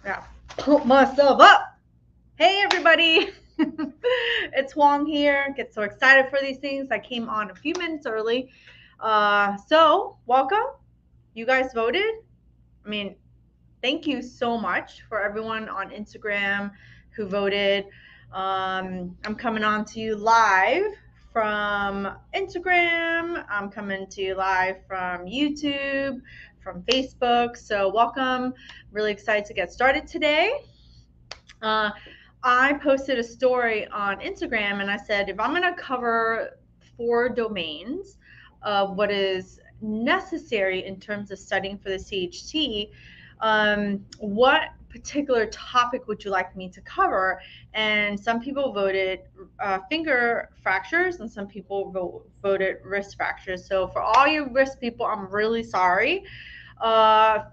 Yeah, pump myself up. Hey, everybody. It's Huang here. Get so excited for these things. I came on a few minutes early. So, welcome. You guys voted. I mean, thank you so much for everyone on Instagram who voted. I'm coming on to you live from Instagram. I'm coming to you live from YouTube, from Facebook. So, welcome. Really excited to get started today. Uh, I posted a story on Instagram and I said, if I'm going to cover 4 domains of what is necessary in terms of studying for the CHT, what particular topic would you like me to cover? And some people voted finger fractures, and some people voted wrist fractures. So for all you wrist people, I'm really sorry.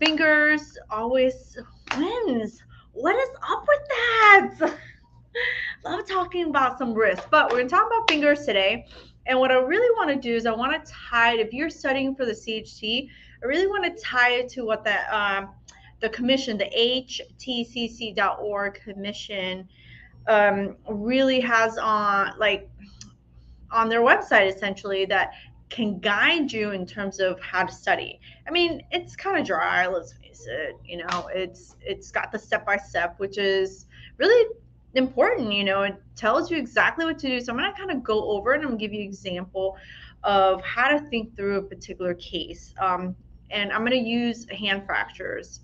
Fingers always wins. What is up with that? Love talking about some wrists, but we're going to talk about fingers today. And what I really want to do is I want to tie it, if you're studying for the CHT, I really want to tie it to what the commission, the htcc.org commission, really has on their website, essentially, that can guide you in terms of how to study. I mean, it's kind of dry, let's face it. It's got the step by step, which is really important. It tells you exactly what to do. So I'm going to kind of go over it and I'm going to give you an example of how to think through a particular case. And I'm going to use hand fractures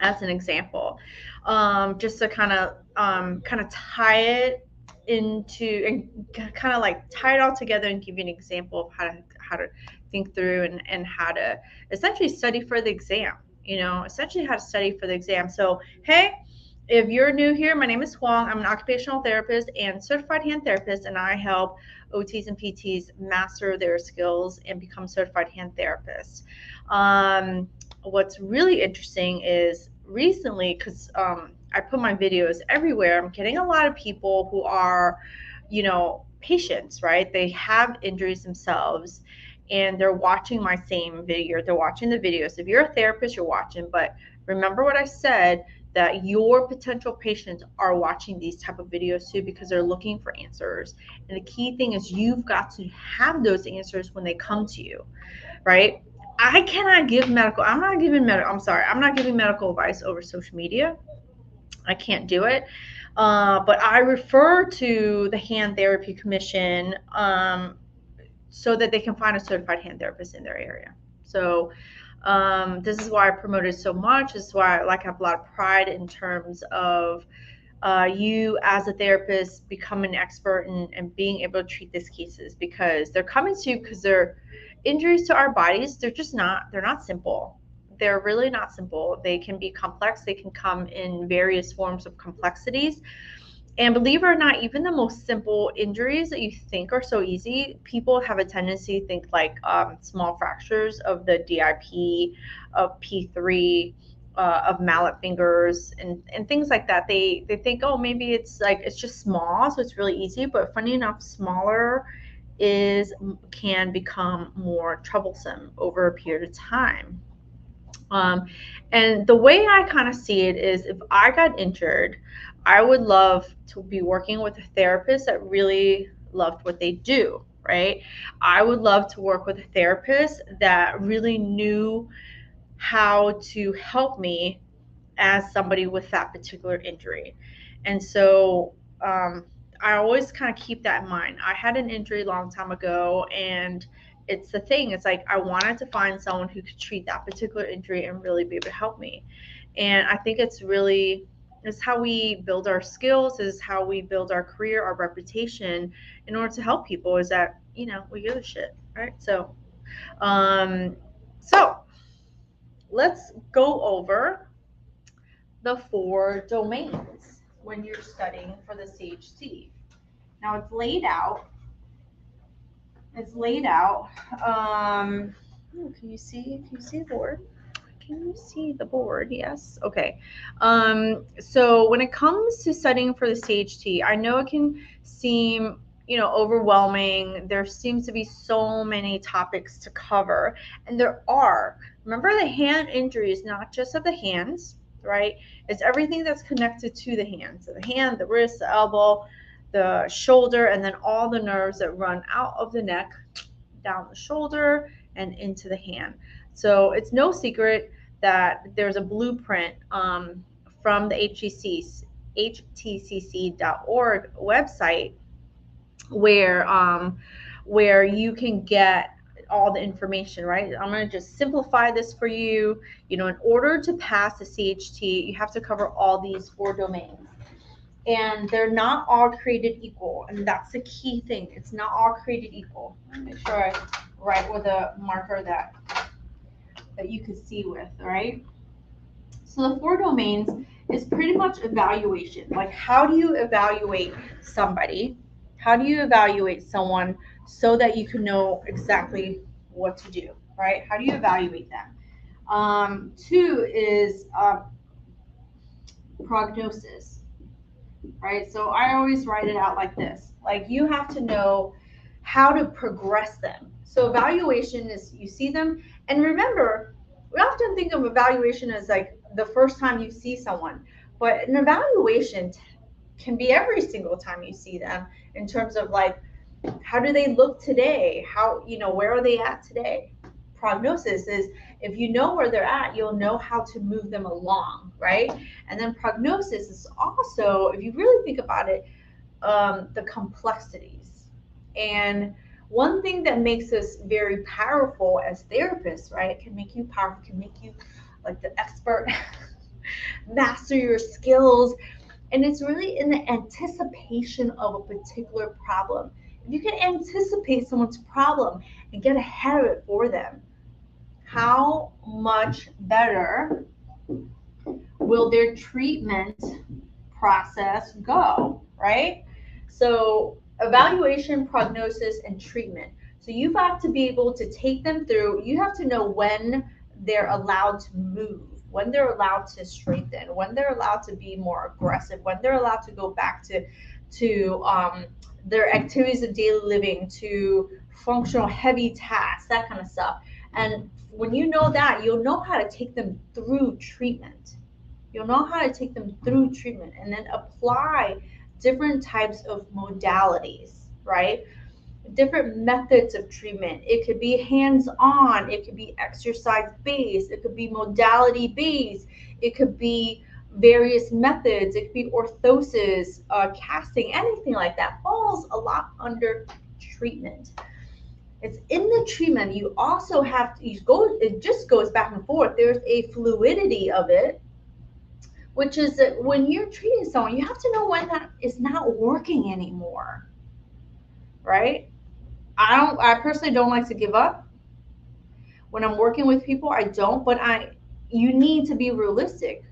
as an example, just to kind of tie it into and kind of like tie it all together and give you an example of how to think through and how to essentially study for the exam. Essentially how to study for the exam. So hey, if you're new here, my name is Huang. I'm an occupational therapist and certified hand therapist, and I help OTs and PTs master their skills and become certified hand therapists. What's really interesting is recently, because I put my videos everywhere, I'm getting a lot of people who are, patients, right? They have injuries themselves and they're watching my same video. They're watching the videos. If you're a therapist, you're watching, but remember what I said, that your potential patients are watching these type of videos too, because they're looking for answers. And the key thing is you've got to have those answers when they come to you, right? I cannot give medical. I'm sorry. I'm not giving medical advice over social media. I can't do it. But I refer to the Hand Therapy Commission, so that they can find a certified hand therapist in their area. So this is why I promote it so much. This is why I have a lot of pride in terms of you as a therapist becoming an expert and being able to treat these cases, because they're coming to you because they're injuries to our bodies. They're not simple. They're really not simple. They can be complex. They can come in various forms of complexities. And believe it or not, even the most simple injuries that you think are so easy, people have a tendency to think like small fractures of the DIP, of P3, of mallet fingers, and things like that. They think, oh, maybe it's just small, so it's really easy. But funny enough, smaller can become more troublesome over a period of time. Um, and the way I kind of see it is, if I got injured, I would love to be working with a therapist that really loved what they do, right? I would love to work with a therapist that really knew how to help me as somebody with that particular injury. And so I always kind of keep that in mind. I had an injury a long time ago, and it's the thing. It's like I wanted to find someone who could treat that particular injury and really be able to help me. And I think it's how we build our skills, is how we build our career, our reputation, in order to help people. Is that we give a shit, right? Um, so let's go over the 4 domains when you're studying for the CHT. Now it's laid out. It's laid out. Can you see? Can you see the board? Can you see the board? Yes. Okay. So when it comes to studying for the CHT, I know it can seem overwhelming. There seems to be so many topics to cover, and there are. Remember, the hand injuries, not just of the hands. right? It's everything that's connected to the hand. So the hand, the wrist, the elbow, the shoulder, and then all the nerves that run out of the neck, down the shoulder, and into the hand. So it's no secret that there's a blueprint from the htcc.org website where you can get all the information, right? I'm going to just simplify this for you. You know, in order to pass the CHT, you have to cover all these 4 domains. And they're not all created equal. And that's the key thing. It's not all created equal. Let me make sure I write with a marker that you can see with, right? So the 4 domains is pretty much evaluation. Like, how do you evaluate somebody? How do you evaluate someone so that you can know exactly what to do, right? How do you evaluate them? 2 is prognosis, right? So I always write it out like this. Like, you have to know how to progress them. So evaluation is you see them, and remember, we often think of evaluation as like the first time you see someone, but an evaluation can be every single time you see them, in terms of like, how do they look today? How, you know, where are they at today? Prognosis is if you know where they're at, you'll know how to move them along, right? And then prognosis is also, if you really think about it, the complexities. And one thing that makes us very powerful as therapists, right, can make you powerful, can make you like the expert, master your skills. And it's really in the anticipation of a particular problem. If you can anticipate someone's problem and get ahead of it for them, how much better will their treatment process go, right? So evaluation, prognosis, and treatment. So you've got to be able to take them through. You have to know when they're allowed to move, when they're allowed to strengthen, when they're allowed to be more aggressive, when they're allowed to go back to their activities of daily living, to functional heavy tasks, that kind of stuff. And when you know that, you'll know how to take them through treatment. You'll know how to take them through treatment and then apply different types of modalities, right? Different methods of treatment. It could be hands-on, it could be exercise-based, it could be modality-based, it could be various methods, it could be orthosis, casting, anything like that falls a lot under treatment. It's in the treatment, you also have to, it just goes back and forth. There's a fluidity of it, which is that when you're treating someone, you have to know when that is not working anymore, right? I personally don't like to give up. When I'm working with people, I don't, but you need to be realistic.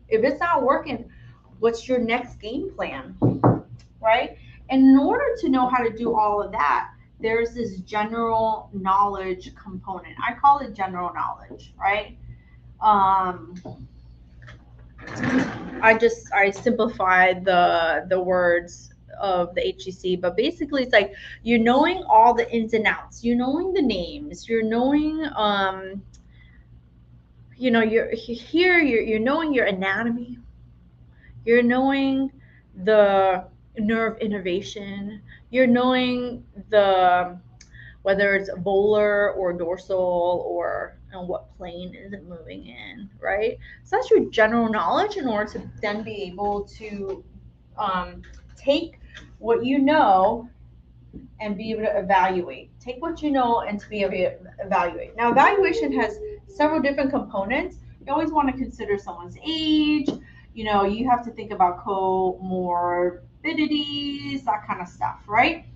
If it's not working, what's your next game plan, right? And in order to know how to do all of that, there's this general knowledge component. I call it general knowledge, right? I simplified the words of the HCC, but basically it's like you're knowing all the ins and outs, you're knowing the names, you're knowing you're knowing your anatomy, you're knowing the nerve innervation, you're knowing the whether it's volar or dorsal, or what plane is it moving in, right? So that's your general knowledge in order to then be able to take what you know and be able to evaluate. Take what you know and to be able to evaluate. Now, evaluation has several different components. You always want to consider someone's age. You know, you have to think about comorbidities, that kind of stuff, right?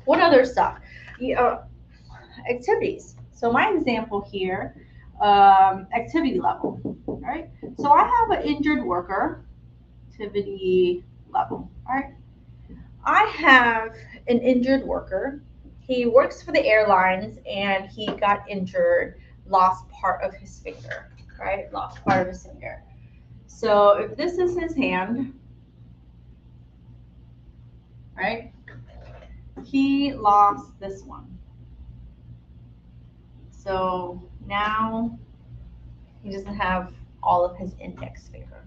What other stuff? Activities. So my example here, activity level, right? So I have an injured worker, activity level, all right? I have an injured worker. He works for the airlines and he got injured, lost part of his finger, right? Lost part of his finger. So if this is his hand, right? He lost this one. So now he doesn't have all of his index finger,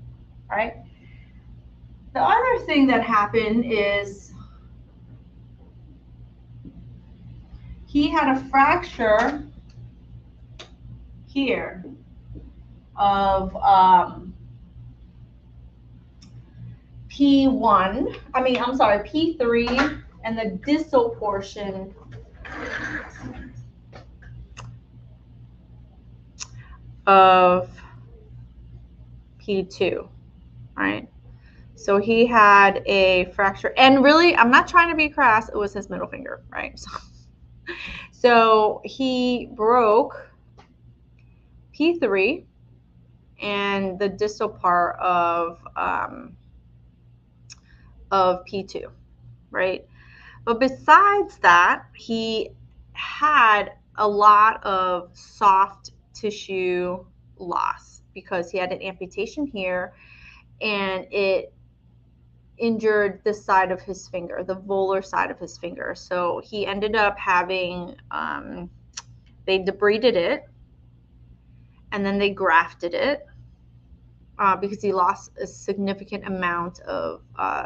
right? The other thing that happened is he had a fracture here of P1, I'm sorry, P3, and the distal portion of P2, right? So he had a fracture, and really, I'm not trying to be crass, it was his middle finger, right? So he broke P3 and the distal part of P2, right? But besides that, he had a lot of soft tissue loss because he had an amputation here, and it injured the side of his finger, the volar side of his finger. So he ended up having, they debrided it, and then they grafted it because he lost a significant amount of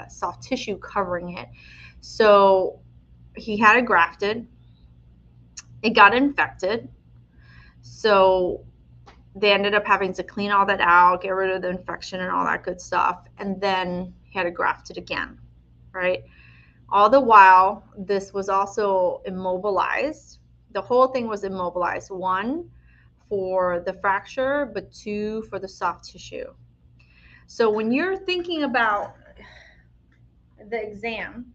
soft tissue covering it. So he had it grafted. It got infected. So they ended up having to clean all that out, get rid of the infection and all that good stuff. And then he had it grafted again, right? All the while, this was also immobilized. The whole thing was immobilized. 1, for the fracture, but 2, for the soft tissue. So when you're thinking about the exam,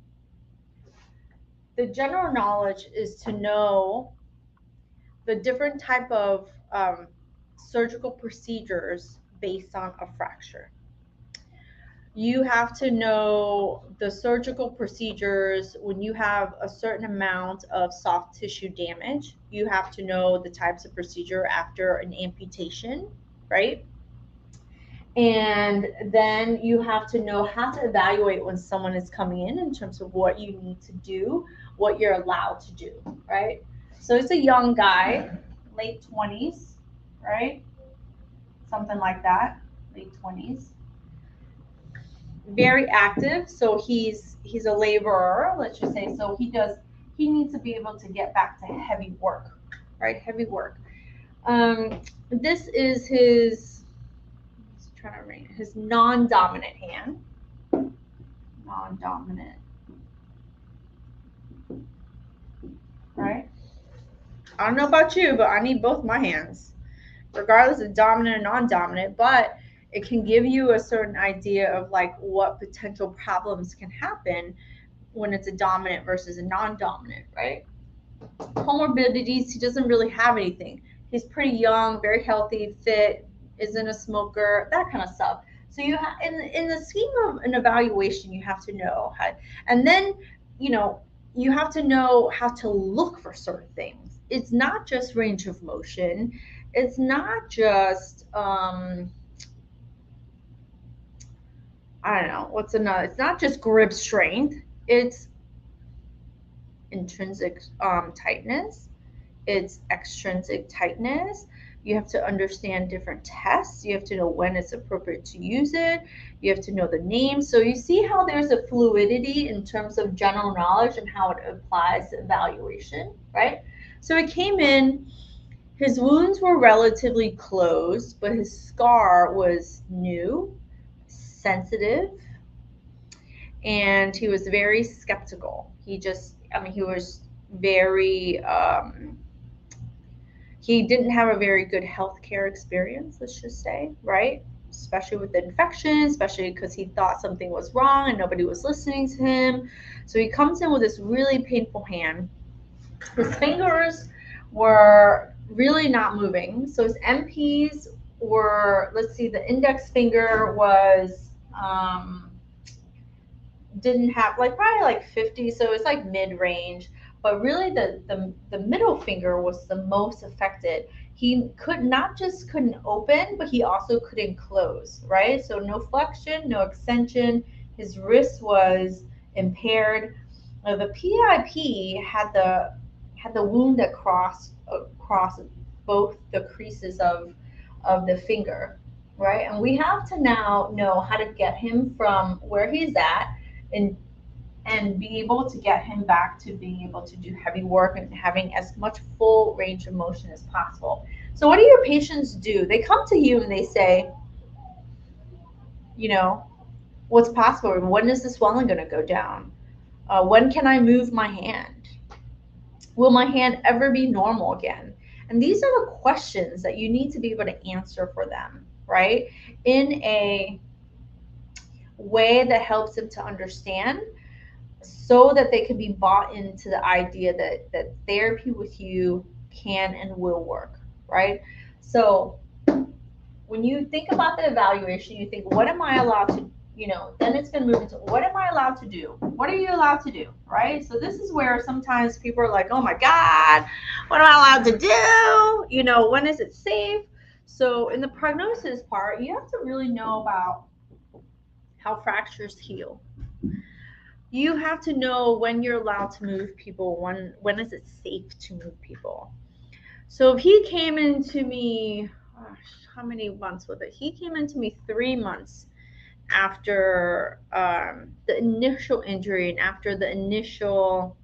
the general knowledge is to know the different type of surgical procedures based on a fracture. You have to know the surgical procedures when you have a certain amount of soft tissue damage. You have to know the types of procedure after an amputation, right? And then you have to know how to evaluate when someone is coming in terms of what you need to do, what you're allowed to do, right? So it's a young guy, late 20s, right? Something like that, late 20s. Very active, so he's a laborer, let's just say. So he needs to be able to get back to heavy work, right? Heavy work. This is his non-dominant hand. Non-dominant. Right? I don't know about you, but I need both my hands, regardless of dominant and non-dominant, but it can give you a certain idea of like what potential problems can happen when it's a dominant versus a non-dominant, right? Comorbidities, he doesn't really have anything. He's pretty young, very healthy, fit, isn't a smoker, that kind of stuff. So you have in the scheme of an evaluation, you have to know how, and then you have to know how to look for certain things. It's not just range of motion. It's not just I don't know what's another. It's not just grip strength. It's intrinsic tightness. It's extrinsic tightness. You have to understand different tests. You have to know when it's appropriate to use it. You have to know the name. So you see how there's a fluidity in terms of general knowledge and how it applies to evaluation, right? So it came in, his wounds were relatively closed, but his scar was new, sensitive, and he was very skeptical. He was very he didn't have a very good healthcare experience, let's just say, right? Especially with the infection, especially because he thought something was wrong and nobody was listening to him. So he comes in with this really painful hand. His fingers were really not moving. So his MPs were, let's see, the index finger was, didn't have probably like 50, so it's like mid-range. But really the middle finger was the most affected. He couldn't open, but he also couldn't close, right? So no flexion, no extension. His wrist was impaired. The PIP had the wound across both the creases of the finger. right? And we have to now know how to get him from where he's at and be able to get him back to being able to do heavy work and having as much full range of motion as possible. So what do your patients do? They come to you and they say, you know, what's possible? When is the swelling going to go down? When can I move my hand? Will my hand ever be normal again? And these are the questions that you need to be able to answer for them, right? In a way that helps them to understand so that they can be bought into the idea that therapy with you can and will work, right? So when you think about the evaluation, you think, what am I allowed to, then it's going to move into what am I allowed to do? What are you allowed to do, right? So this is where sometimes people are like, oh my God, what am I allowed to do? When is it safe? So in the prognosis part, you have to really know about how fractures heal. You have to know when you're allowed to move people, when is it safe to move people. So if he came into me, gosh, how many months was it? He came into me 3 months after the initial injury and after the initial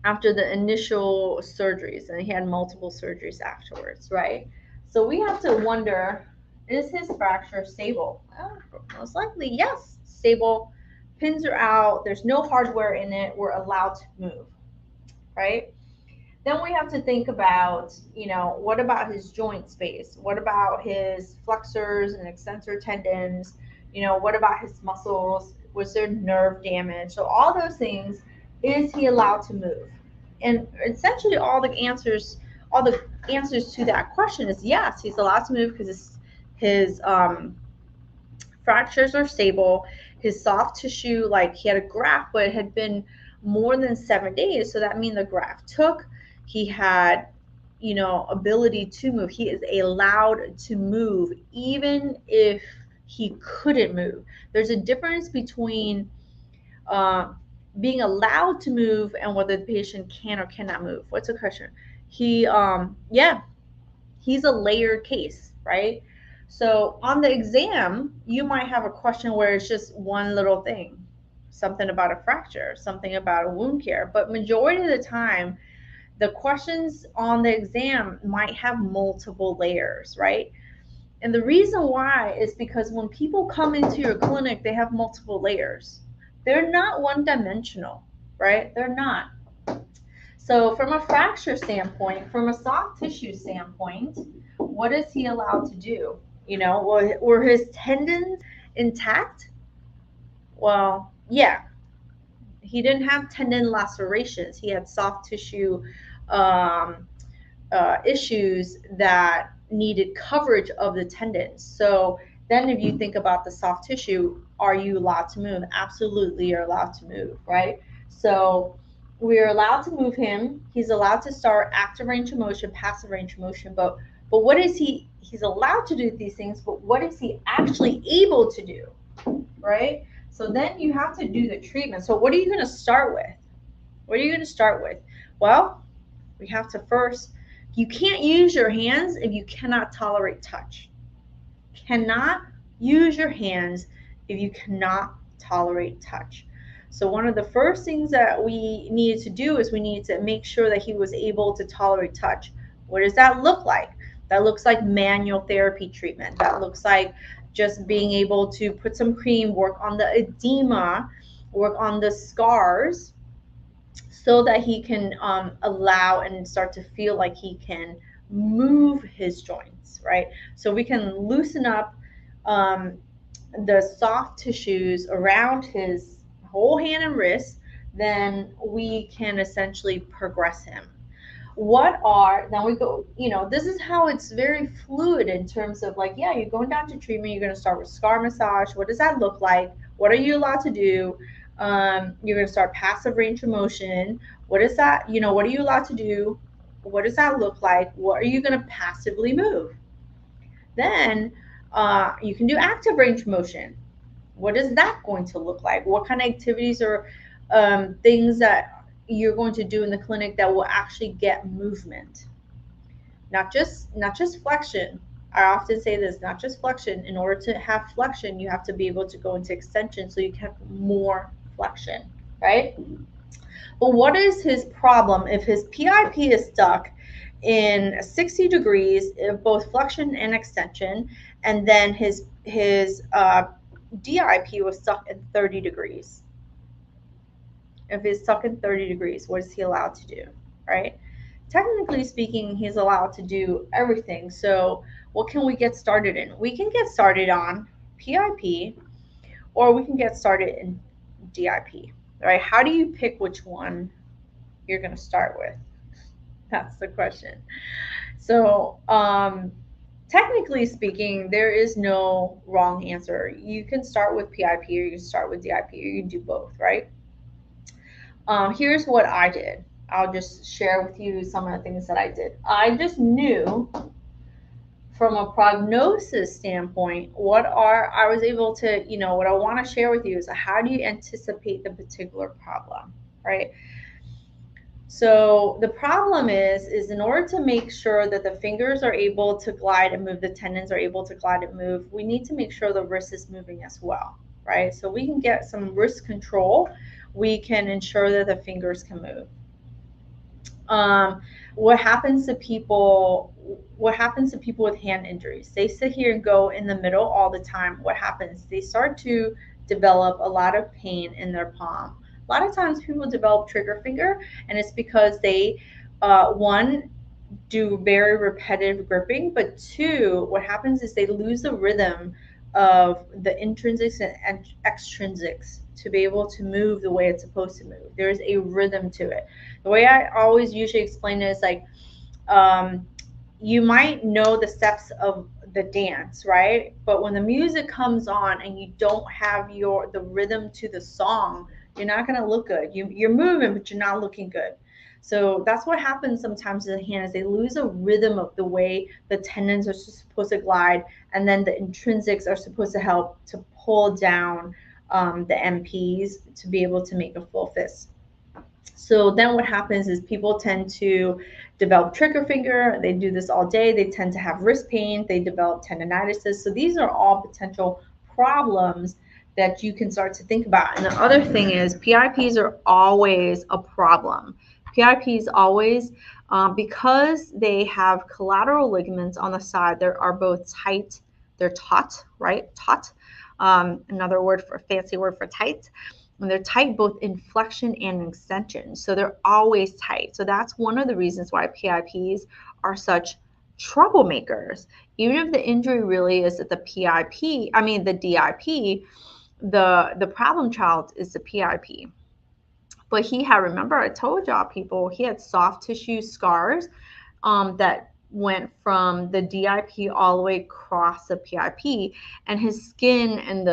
surgeries, and he had multiple surgeries afterwards, right? So we have to wonder, is his fracture stable? Well, most likely, yes, stable. Pins are out. There's no hardware in it. We're allowed to move, right? Then we have to think about, what about his joint space? What about his flexors and extensor tendons? What about his muscles? Was there nerve damage? So all those things, is he allowed to move? And essentially all the answers to that question is yes, he's allowed to move because his fractures are stable. His soft tissue, like he had a graft, but it had been more than 7 days. So that means the graft took. He had, ability to move. He is allowed to move, even if he couldn't move. There's a difference between uh, being allowed to move and whether the patient can or cannot move. What's the question? Yeah, he's a layered case, right? So on the exam, you might have a question where it's just one little thing, something about a fracture, something about a wound care. But majority of the time, the questions on the exam might have multiple layers, right? And the reason why is because when people come into your clinic, they have multiple layers. They're not one dimensional, right? They're not. So from a fracture standpoint, from a soft tissue standpoint, what is he allowed to do? Were his tendons intact? Well, yeah. He didn't have tendon lacerations. He had soft tissue um, issues that needed coverage of the tendons. So then if you think about the soft tissue, are you allowed to move? Absolutely, you're allowed to move, right? So we're allowed to move him. He's allowed to start active range of motion, passive range of motion, but what is he's allowed to do these things, but what is he actually able to do, right? So then you have to do the treatment. So what are you going to start with? What are you going to start with? Well, we have to first, you can't use your hands if you cannot tolerate touch. Cannot use your hands if you cannot tolerate touch. So one of the first things that we needed to do is we needed to make sure that he was able to tolerate touch. What does that look like? That looks like manual therapy treatment. That looks like just being able to put some cream, work on the edema, work on the scars, so that he can allow and start to feel like he can move his joints, right? So we can loosen up um, the soft tissues around his whole hand and wrist, then we can essentially progress him. Then we go, this is how it's very fluid in terms of like, yeah, you're going down to treatment, you're going to start with scar massage. What does that look like? What are you allowed to do? You're going to start passive range of motion. What is that? What are you allowed to do? What does that look like? What are you going to passively move? Then you can do active range of motion. What is that going to look like? What kind of activities or things that you're going to do in the clinic that will actually get movement? Not just flexion. I often say this, not just flexion. In order to have flexion, you have to be able to go into extension so you can have more flexion, right? But what is his problem if his PIP is stuck in 60 degrees, both flexion and extension, and then his DIP was stuck at 30 degrees? If it's stuck in 30 degrees, what is he allowed to do, right? Technically speaking, he's allowed to do everything. So what can we get started in? We can get started on PIP, or we can get started in DIP, right? How do you pick which one you're going to start with? That's the question. So, technically speaking, there is no wrong answer. You can start with PIP, or you can start with DIP, or you can do both, right? Here's what I did. I'll just share with you some of the things that I did. I just knew from a prognosis standpoint I was able to, what I want to share with you is how do you anticipate the particular problem, right? So the problem is in order to make sure that the fingers are able to glide and move, the tendons are able to glide and move, we need to make sure the wrist is moving as well, right? So we can get some wrist control. We can ensure that the fingers can move. What happens to people with hand injuries? They sit here and go in the middle all the time. What happens? They start to develop a lot of pain in their palm. A lot of times people develop trigger finger, and it's because they one, do very repetitive gripping, but two, what happens is they lose the rhythm of the intrinsics and extrinsics to be able to move the way it's supposed to move. There's a rhythm to it. The way I always usually explain it is like, you might know the steps of the dance, right? But when the music comes on and you don't have the rhythm to the song, you're not going to look good. You're moving, but you're not looking good. So that's what happens sometimes in the hand is they lose a rhythm of the way the tendons are supposed to glide, and then the intrinsics are supposed to help to pull down the MPs to be able to make a full fist. So then what happens is people tend to develop trigger finger. They do this all day. They tend to have wrist pain. They develop tendinitis. So these are all potential problems that you can start to think about. And the other thing is PIPs are always a problem. PIPs always, because they have collateral ligaments on the side, they are both tight. They're taut, right? Taut. Another word for fancy word for tight. And they're tight both in flexion and extension. So they're always tight. So that's one of the reasons why PIPs are such troublemakers. Even if the injury really is at the DIP, the problem child is the PIP. But he had, remember I told y'all people, he had soft tissue scars that went from the DIP all the way across the PIP, and his skin and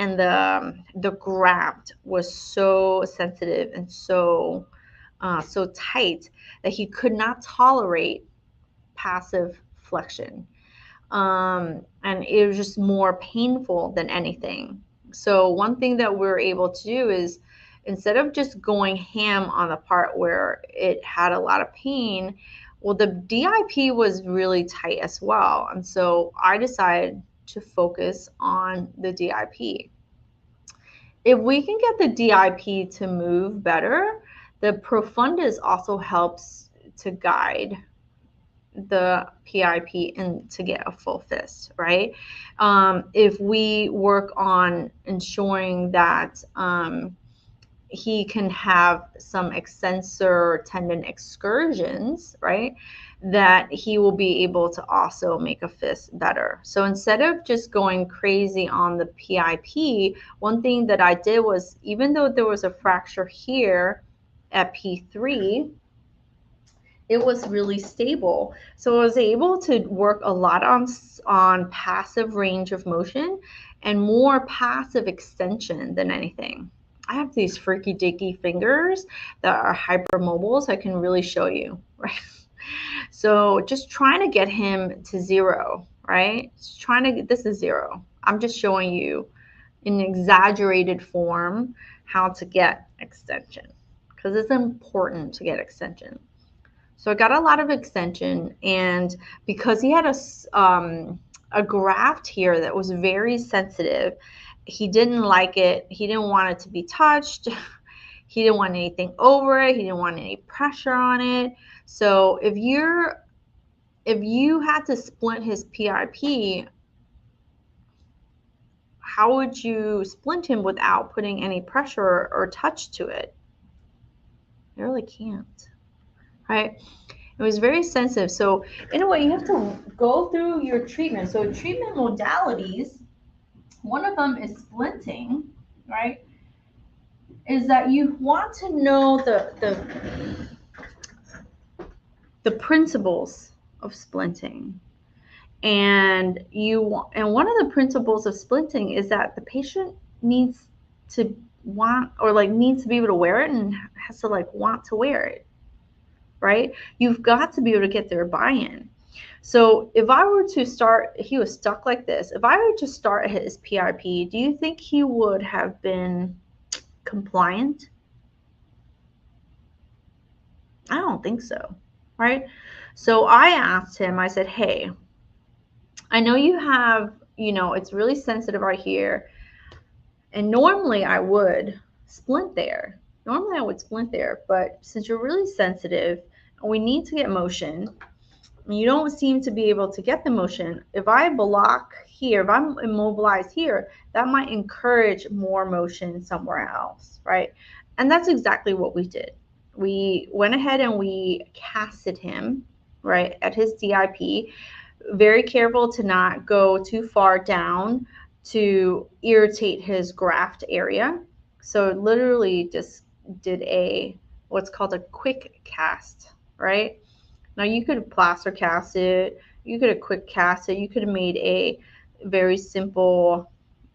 the graft was so sensitive and so tight that he could not tolerate passive flexion, and it was just more painful than anything. So one thing that we're able to do is, instead of just going ham on the part where it had a lot of pain, well, the DIP was really tight as well, and so I decided to focus on the DIP. If we can get the DIP to move better, the profundus also helps to guide the PIP and to get a full fist, right? If we work on ensuring that he can have some extensor tendon excursions, right, that he will be able to also make a fist better. So instead of just going crazy on the PIP, one thing that I did was, even though there was a fracture here at P3, it was really stable. So I was able to work a lot on passive range of motion and more passive extension than anything. I have these freaky dicky fingers that are hypermobile, so I can really show you, right? So just trying to get him to zero, right? Just trying to get, this is zero. I'm just showing you in exaggerated form how to get extension, because it's important to get extension. So I got a lot of extension, and because he had a graft here that was very sensitive, he didn't like it. He didn't want it to be touched. He didn't want anything over it. He didn't want any pressure on it. So if you had to splint his PIP, how would you splint him without putting any pressure or touch to it? You really can't, right? It was very sensitive. So in a way, you have to go through your treatment. So treatment modalities, one of them is splinting, right? Is that you want to know the principles of splinting. And one of the principles of splinting is that the patient needs to needs to be able to wear it and has to want to wear it, right? You've got to be able to get their buy-in. So if I were to start, he was stuck like this. If I were to start his PIP, do you think he would have been compliant? I don't think so, right? So I asked him, I said, hey, I know you have, it's really sensitive right here. And normally I would splint there. But since you're really sensitive and we need to get motion, and you don't seem to be able to get the motion, if I block here, if I'm immobilized here, that might encourage more motion somewhere else, right? And that's exactly what we did. We went ahead and we casted him, right, at his DIP. Very careful to not go too far down to irritate his graft area. So literally just did what's called a quick cast, right? Now you could have plaster cast it, you could have quick cast it, you could have made a very simple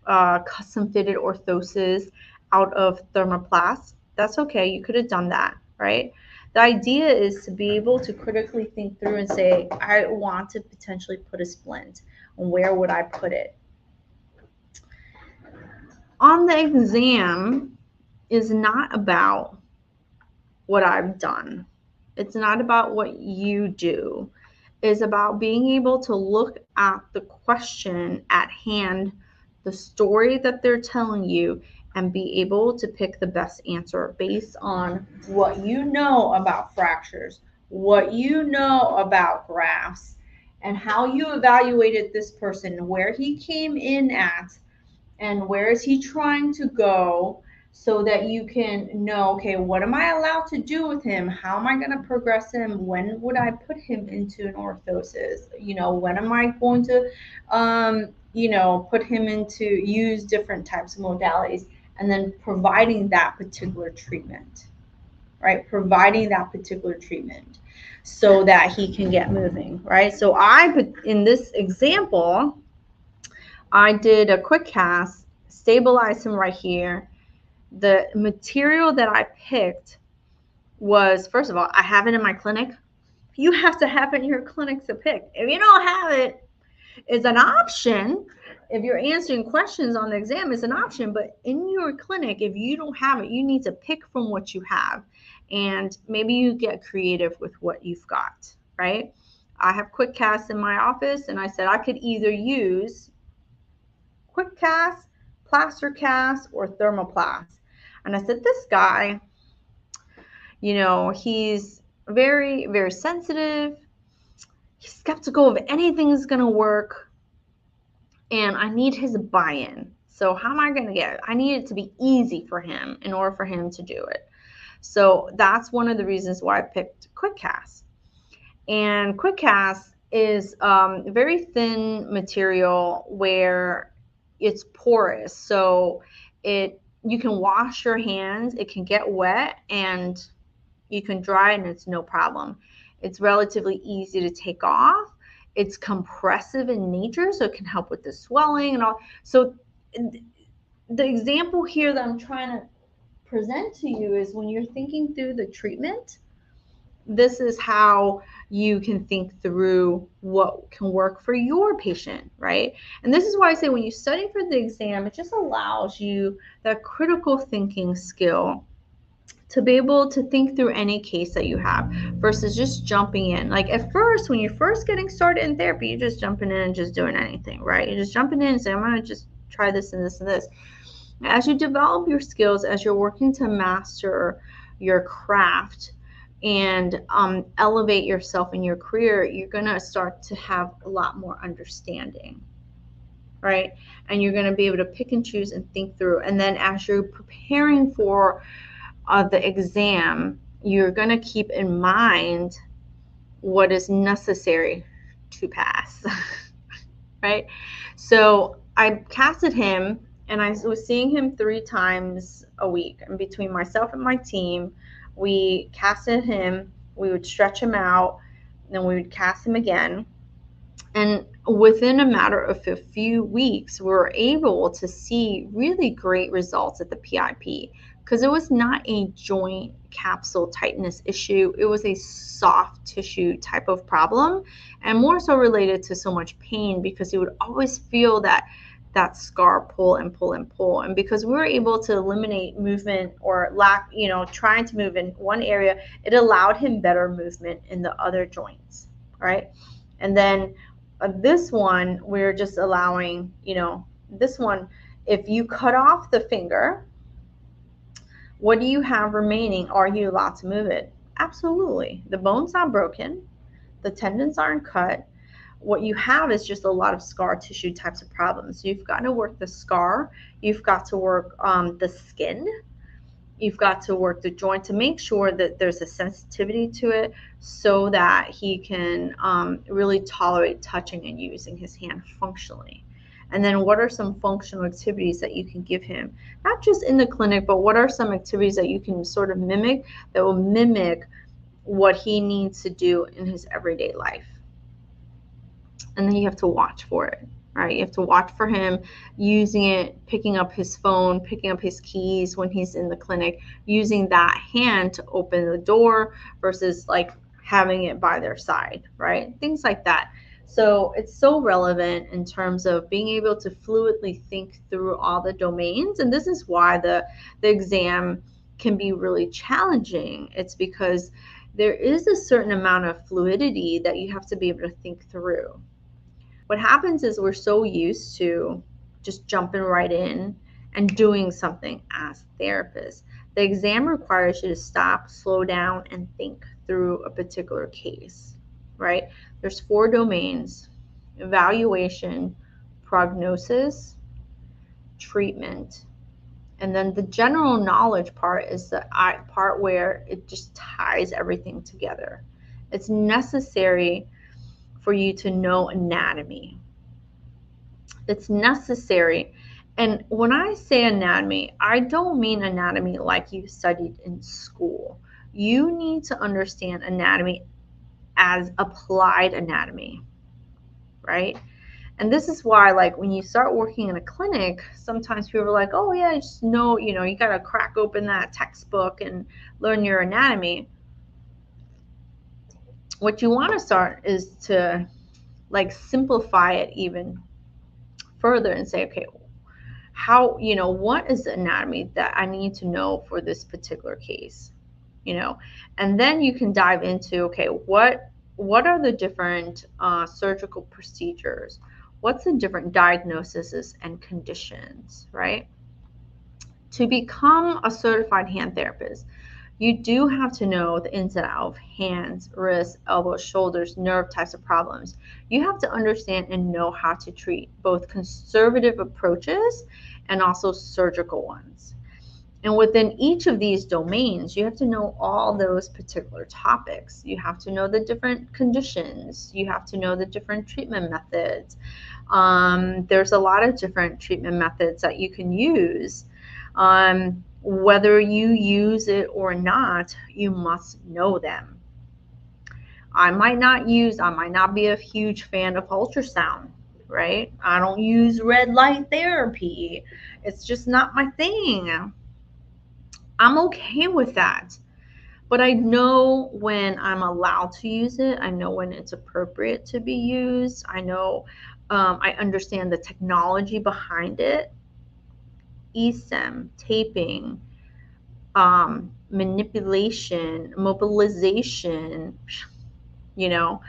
custom fitted orthosis out of thermoplast. That's okay, you could have done that, right? The idea is to be able to critically think through and say, I want to potentially put a splint, and where would I put it? On the exam is not about what I've done. It's not about what you do. It's about being able to look at the question at hand, the story that they're telling you, and be able to pick the best answer based on what you know about fractures, what you know about grafts, and how you evaluated this person, where he came in at, and where is he trying to go, so that you can know, okay, what am I allowed to do with him? How am I going to progress him? When would I put him into an orthosis? When am I going to, put him into use different types of modalities, and then providing that particular treatment, right? Providing that particular treatment so that he can get moving, right? So in this example, I did a quick cast, stabilized him right here. The material that I picked was, first of all, I have it in my clinic. You have to have it in your clinic to pick. If you don't have it, it's an option. If you're answering questions on the exam, it's an option. But in your clinic, if you don't have it, you need to pick from what you have. And maybe you get creative with what you've got, right? I have quick casts in my office, and I said I could either use quick cast, plaster cast, or thermoplast. And I said, this guy, he's very, very sensitive. He's skeptical if anything is going to work. And I need his buy-in. So how am I going to get it? I need it to be easy for him in order for him to do it. So that's one of the reasons why I picked quick cast. And quick cast is very thin material where it's porous. So you can wash your hands, it can get wet, and you can dry it, and it's no problem. It's relatively easy to take off. It's compressive in nature, so it can help with the swelling and all. So the example here that I'm trying to present to you is when you're thinking through the treatment, this is how you can think through what can work for your patient, right? And this is why I say when you study for the exam, it just allows you that critical thinking skill to be able to think through any case that you have versus just jumping in. Like at first, when you're first getting started in therapy, you're just jumping in and just doing anything, right? You're just jumping in and saying, I'm going to just try this and this and this. As you develop your skills, as you're working to master your craft and elevate yourself in your career, you're going to start to have a lot more understanding, right? And you're going to be able to pick and choose and think through. And then as you're preparing for the exam, you're going to keep in mind what is necessary to pass, right? So I casted him, and I was seeing him 3 times a week. And between myself and my team, we casted him, we would stretch him out, then we would cast him again. And within a matter of a few weeks, we were able to see really great results at the PIP, because it was not a joint capsule tightness issue. It was a soft tissue type of problem, and more so related to so much pain, because he would always feel that scar pull and pull and pull. And because we were able to eliminate movement or lack, trying to move in one area, it allowed him better movement in the other joints, right? And then this one, we're just allowing, this one, if you cut off the finger, what do you have remaining? Are you allowed to move it? Absolutely. The bone's not broken. The tendons aren't cut. What you have is just a lot of scar tissue types of problems. You've got to work the scar. You've got to work the skin. You've got to work the joint to make sure that there's a sensitivity to it so that he can really tolerate touching and using his hand functionally. And then what are some functional activities that you can give him, not just in the clinic, but what are some activities that you can sort of mimic that will mimic what he needs to do in his everyday life? And then you have to watch for it. Right, you have to watch for him using it, picking up his phone, picking up his keys when he's in the clinic, using that hand to open the door versus like having it by their side, right? Things like that. So it's so relevant in terms of being able to fluidly think through all the domains. And this is why the exam can be really challenging. It's because there is a certain amount of fluidity that you have to be able to think through. What happens is we're so used to just jumping right in and doing something as therapists. The exam requires you to stop, slow down, and think through a particular case, right? There's 4 domains: evaluation, prognosis, treatment, and then the general knowledge part is the part where it just ties everything together. It's necessary for you to know anatomy. It's necessary. And when I say anatomy, I don't mean anatomy like you studied in school. You need to understand anatomy as applied anatomy, right? And this is why, like, when you start working in a clinic, sometimes people are like, oh yeah, I just know, you got to crack open that textbook and learn your anatomy. What you want to start is to like simplify it even further and say, okay, how, what is the anatomy that I need to know for this particular case, and then you can dive into, okay, what are the different surgical procedures? What's the different diagnoses and conditions, right? To become a certified hand therapist, you do have to know the ins and outs of hands, wrists, elbows, shoulders, nerve types of problems. You have to understand and know how to treat both conservative approaches and also surgical ones. And within each of these domains, you have to know all those particular topics. You have to know the different conditions. You have to know the different treatment methods. There's a lot of different treatment methods that you can use. Whether you use it or not, you must know them. I might not be a huge fan of ultrasound, right? I don't use red light therapy. It's just not my thing. I'm okay with that. But I know when I'm allowed to use it. I know when it's appropriate to be used. I know, I understand the technology behind it. eStem, taping, manipulation, mobilization, you know,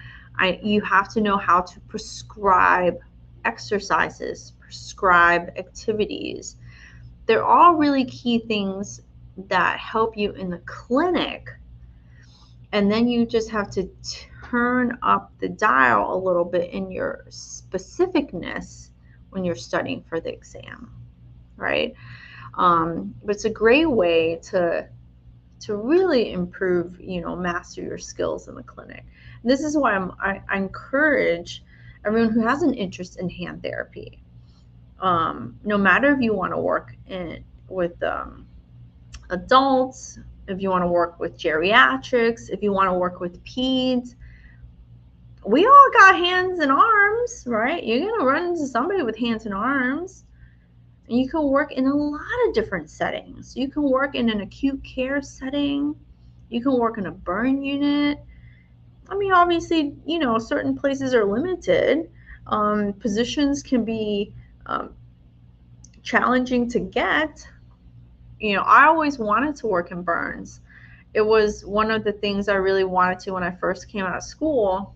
you have to know how to prescribe exercises, prescribe activities. They're all really key things that help you in the clinic. And then you just have to turn up the dial a little bit in your specificness when you're studying for the exam, right? But it's a great way to really improve, master your skills in the clinic. And this is why I encourage everyone who has an interest in hand therapy, no matter if you want to work with adults, if you want to work with geriatrics, if you want to work with peds, we all got hands and arms, right? You're going to run into somebody with hands and arms. And you can work in a lot of different settings. You can work in an acute care setting. You can work in a burn unit. I mean, obviously, certain places are limited. Positions can be challenging to get. I always wanted to work in burns. It was one of the things I really wanted to when I first came out of school.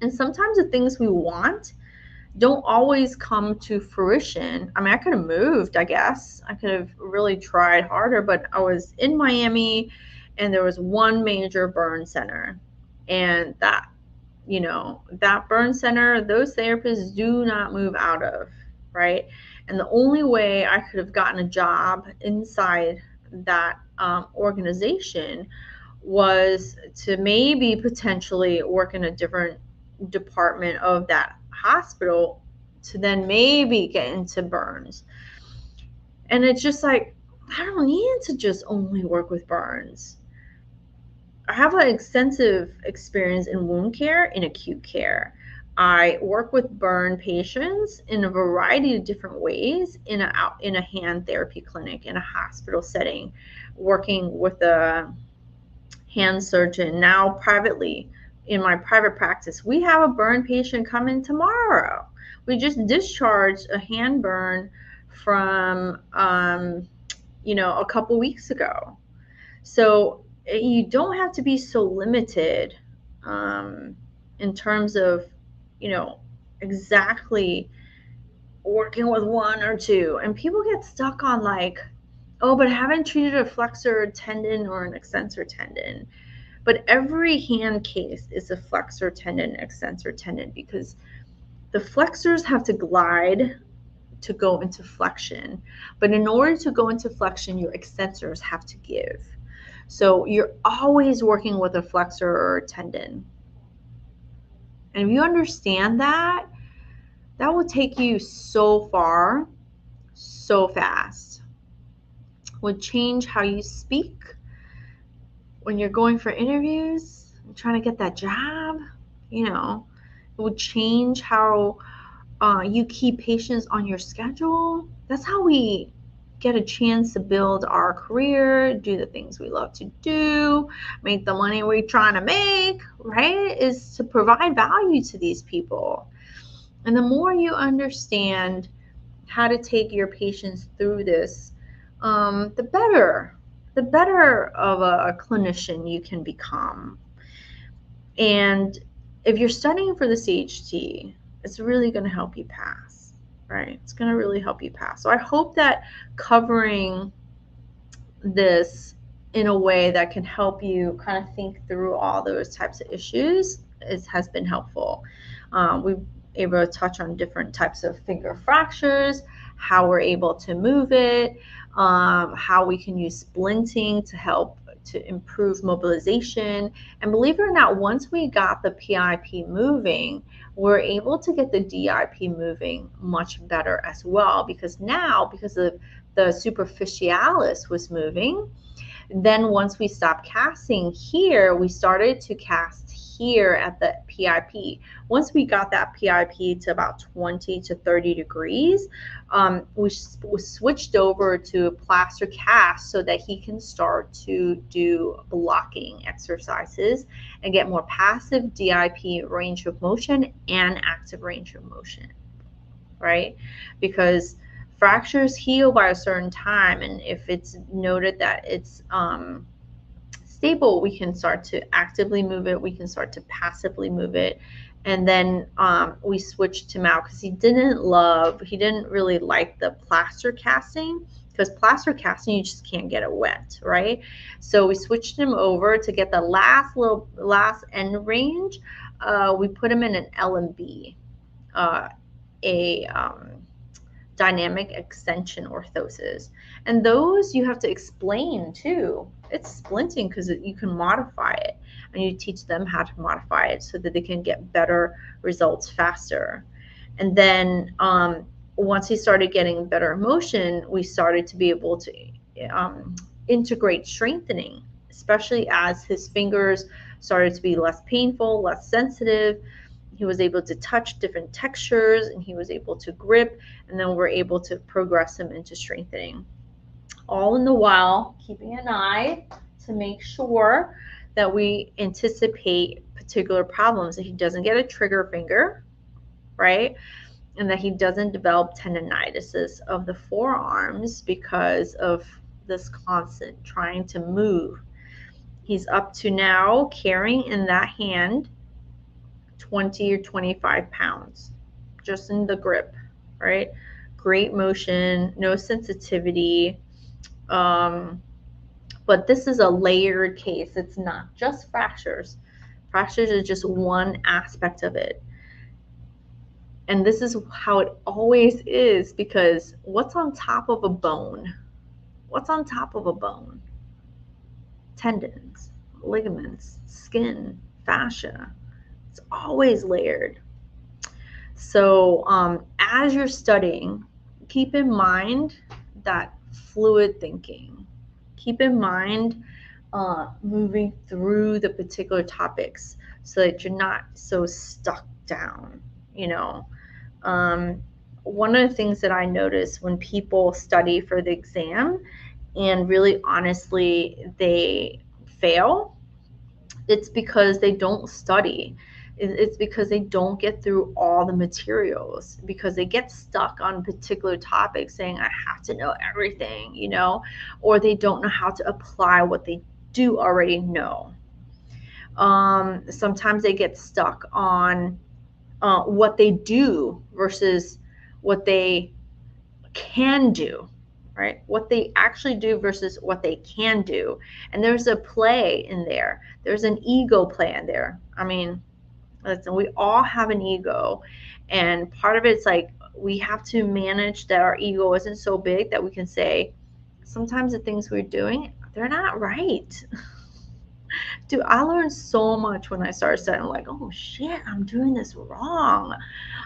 And sometimes the things we want don't always come to fruition. I mean, I could have moved, I guess. I could have really tried harder, but I was in Miami and there was one major burn center. And that burn center, those therapists do not move out of, right? And the only way I could have gotten a job inside that organization was to maybe potentially work in a different department of that hospital to then maybe get into burns. And it's just like, I don't need to just only work with burns. I have an extensive experience in wound care, in acute care. I work with burn patients in a variety of different ways in a hand therapy clinic, in a hospital setting, working with a hand surgeon. Now privately, in my private practice, we have a burn patient coming tomorrow. We just discharged a hand burn from, a couple weeks ago. So you don't have to be so limited in terms of, exactly working with one or two. And people get stuck on like, oh, but I haven't treated a flexor tendon or an extensor tendon. But every hand case is a flexor tendon, extensor tendon, because the flexors have to glide to go into flexion. But in order to go into flexion, your extensors have to give. So you're always working with a flexor or a tendon. And if you understand that, that will take you so far, so fast. It would change how you speak when you're going for interviews, trying to get that job. It would change how you keep patients on your schedule. That's how we get a chance to build our career, do the things we love to do, make the money we're trying to make, right? Is to provide value to these people. And the more you understand how to take your patients through this, the better of a clinician you can become. And if you're studying for the CHT, it's really going to help you pass, right? It's going to really help you pass. So I hope that covering this in a way that can help you kind of think through all those types of issues has been helpful. We've able to touch on different types of finger fractures, how we're able to move it, how we can use splinting to help to improve mobilization. And believe it or not, once we got the PIP moving, we're able to get the DIP moving much better as well, because of the superficialis was moving, then once we stopped casting here, we started to cast here at the PIP. Once we got that PIP to about 20 to 30 degrees, we switched over to plaster cast so that he can start to do blocking exercises and get more passive DIP range of motion and active range of motion, right? Because Fractures heal by a certain time, and if it's noted that it's stable, we can start to actively move it, we can start to passively move it. And then we switched him out because he didn't really like the plaster casting, because plaster casting, you just can't get it wet, right? So we switched him over to get the last end range. We put him in an L&B, a dynamic extension orthosis. And those you have to explain too. It's splinting because you can modify it, and you teach them how to modify it so that they can get better results faster. And then once he started getting better motion, we started to be able to integrate strengthening, especially as his fingers started to be less painful, less sensitive. He was able to touch different textures, and he was able to grip, and then we're able to progress him into strengthening. All in the while keeping an eye to make sure that we anticipate particular problems, that he doesn't get a trigger finger, right? And that he doesn't develop tendinitis of the forearms because of this constant trying to move. He's up to now carrying in that hand 20 or 25 pounds just in the grip, right? Great motion, no sensitivity. But this is a layered case. It's not just fractures. Fractures is just one aspect of it. And this is how it always is, because what's on top of a bone? What's on top of a bone? Tendons, ligaments, skin, fascia. It's always layered. So as you're studying, keep in mind that fluid thinking. Keep in mind moving through the particular topics so that you're not so stuck down, you know. One of the things that I notice when people study for the exam and really honestly they fail, it's because they don't study. It's because they don't get through all the materials, because they get stuck on particular topics saying, I have to know everything, you know, or they don't know how to apply what they do already know. Sometimes they get stuck on what they do versus what they can do, right? What they actually do versus what they can do. And there's a play in there. There's an ego play in there. I mean, listen, we all have an ego, and part of it's like we have to manage that our ego isn't so big that we can say sometimes the things we're doing, they're not right. Dude, I learned so much when I started studying. I'm like, oh shit, I'm doing this wrong.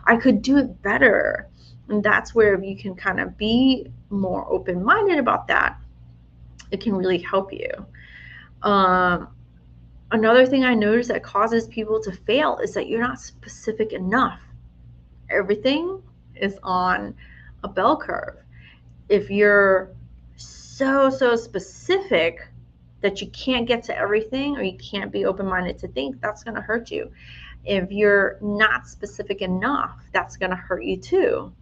I could do it better. And that's where you can kind of be more open-minded about that. It can really help you. Another thing I noticed that causes people to fail is that you're not specific enough. Everything is on a bell curve. If you're so specific that you can't get to everything, or you can't be open-minded to think, that's going to hurt you. If you're not specific enough, that's going to hurt you too,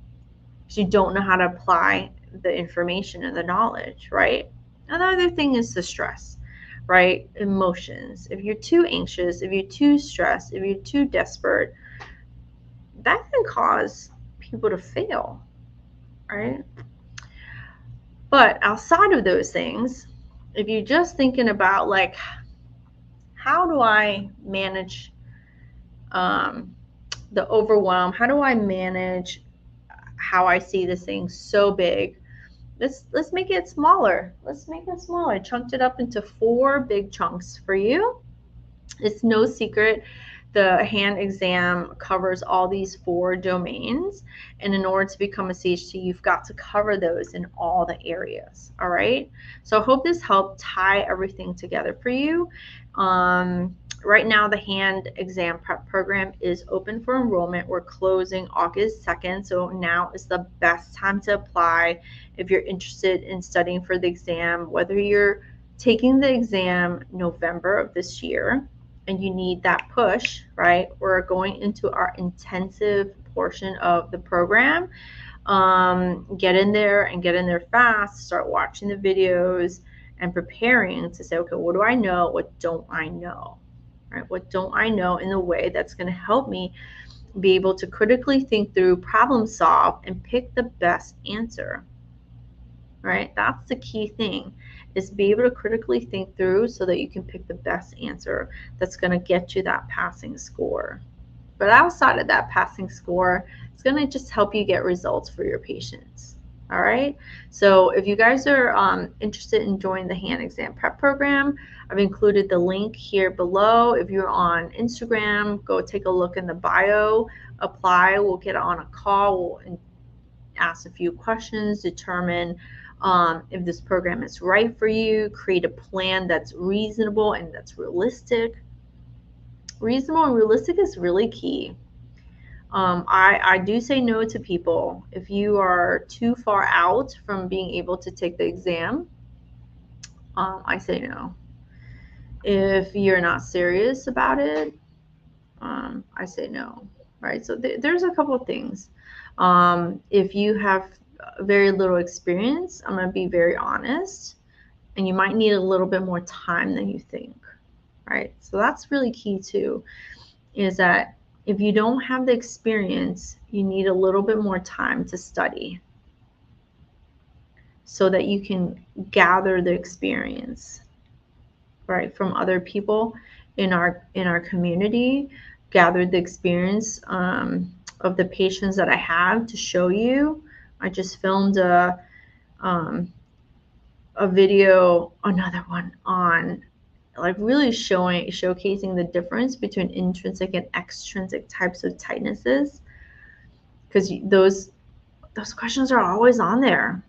because you don't know how to apply the information and the knowledge, right? Another thing is the stress, right? Emotions. If you're too anxious, if you're too stressed, if you're too desperate, that can cause people to fail, right? But outside of those things, if you're just thinking about like, how do I manage the overwhelm? How do I manage how I see this thing so big? Let's make it smaller. Let's make it smaller. I chunked it up into 4 big chunks for you. It's no secret the hand exam covers all these 4 domains, and in order to become a CHT, you've got to cover those in all the areas. All right, so I hope this helped tie everything together for you. Right now the hand exam prep program is open for enrollment. We're closing August 2nd, so now is the best time to apply if you're interested in studying for the exam, whether you're taking the exam November of this year and you need that push, right? We're going into our intensive portion of the program. Get in there and get in there fast. Start watching the videos and preparing to say, okay, what do I know? What don't I know? Right? What don't I know in a way that's going to help me be able to critically think through, problem solve, and pick the best answer. Right? That's the key thing, is be able to critically think through so that you can pick the best answer that's going to get you that passing score. But outside of that passing score, it's going to just help you get results for your patients. All right. So if you guys are interested in joining the hand exam prep program, I've included the link here below. If you're on Instagram, go take a look in the bio, apply. We'll get on a call. We'll ask a few questions, determine if this program is right for you, create a plan that's reasonable and that's realistic. Reasonable and realistic is really key. I do say no to people. If you are too far out from being able to take the exam, I say no. If you're not serious about it, I say no. Right? So there's a couple of things. If you have very little experience, I'm going to be very honest, and you might need a little bit more time than you think. Right? So that's really key too, is that if you don't have the experience, you need a little bit more time to study so that you can gather the experience, right, from other people in our community, gather the experience of the patients that I have to show you. I just filmed a video, another one on like really showcasing the difference between intrinsic and extrinsic types of tightnesses, because those questions are always on there,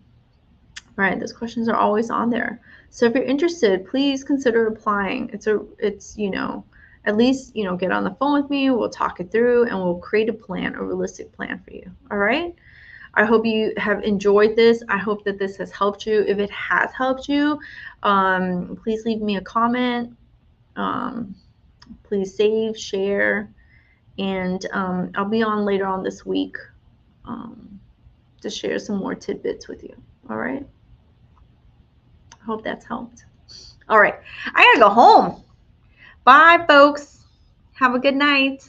right? Those questions are always on there. So if you're interested, please consider applying. It's at least get on the phone with me. We'll talk it through and we'll create a plan, a realistic plan for you. All right. I hope you have enjoyed this. I hope that this has helped you. If it has helped you, please leave me a comment. Please save, share, and I'll be on later on this week to share some more tidbits with you. All right. I hope that's helped. All right. I gotta go home. Bye, folks. Have a good night.